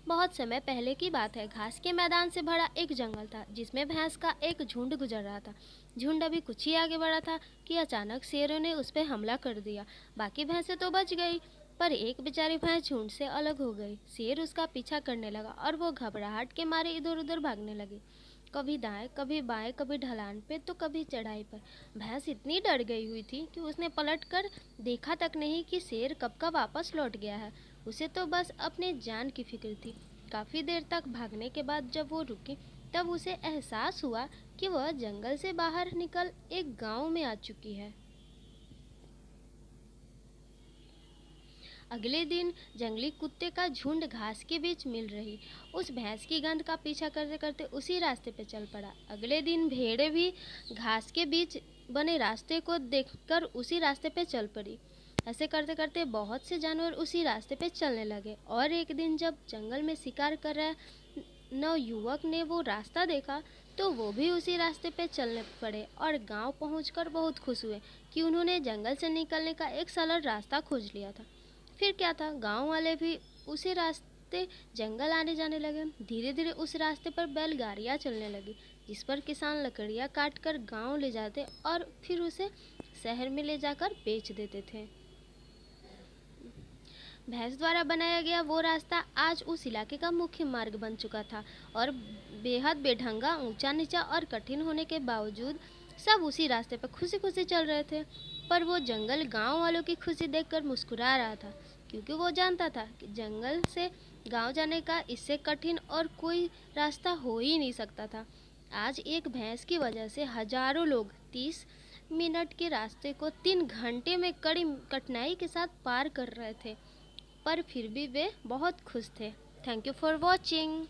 बहुत समय पहले की बात है। घास के मैदान से भरा एक जंगल था जिसमें भैंस का एक झुंड गुजर रहा था। झुंड अभी कुछ ही आगे बढ़ा था कि अचानक शेरों ने उस पर हमला कर दिया। बाकी भैंसें तो बच गई, पर एक बेचारी भैंस झुंड से अलग हो गई। शेर उसका पीछा करने लगा और वो घबराहट के मारे इधर उधर भागने लगी। कभी दाएं, कभी बाएं, कभी ढलान पे तो कभी चढ़ाई पर। भैंस इतनी डर गई हुई थी कि उसने पलट कर देखा तक नहीं कि शेर कब का वापस लौट गया है। उसे तो बस अपने जान की फिक्र थी। काफ़ी देर तक भागने के बाद जब वो रुकी, तब उसे एहसास हुआ कि वह जंगल से बाहर निकल एक गांव में आ चुकी है। अगले दिन जंगली कुत्ते का झुंड घास के बीच मिल रही उस भैंस की गंध का पीछा करते करते उसी रास्ते पे चल पड़ा। अगले दिन भेड़ें भी घास के बीच बने रास्ते को देखकर उसी रास्ते पे चल पड़ी। ऐसे करते करते बहुत से जानवर उसी रास्ते पे चलने लगे और एक दिन जब जंगल में शिकार कर रहे नवयुवक ने वो रास्ता देखा, तो वो भी उसी रास्ते पे चलने पड़े और गांव पहुंचकर बहुत खुश हुए कि उन्होंने जंगल से निकलने का एक सरल रास्ता खोज लिया था। फिर क्या था, गांव वाले भी उसी रास्ते जंगल आने जाने लगे। धीरे धीरे उस रास्ते पर बैलगाड़ियां चलने लगी जिस पर किसान लकड़ियां काट कर गाँव ले जाते और फिर उसे शहर में ले जाकर बेच देते थे। भैंस द्वारा बनाया गया वो रास्ता आज उस इलाके का मुख्य मार्ग बन चुका था और बेहद बेढंगा, ऊंचा नीचा और कठिन होने के बावजूद सब उसी रास्ते पर खुशी खुशी चल रहे थे। पर वो जंगल गांव वालों की खुशी देखकर मुस्कुरा रहा था, क्योंकि वो जानता था कि जंगल से गांव जाने का इससे कठिन और कोई रास्ता हो ही नहीं सकता था। आज एक भैंस की वजह से हजारों लोग 30 मिनट के रास्ते को 3 घंटे में कड़ी कठिनाई के साथ पार कर रहे थे, पर फिर भी वे बहुत खुश थे। Thank you for watching.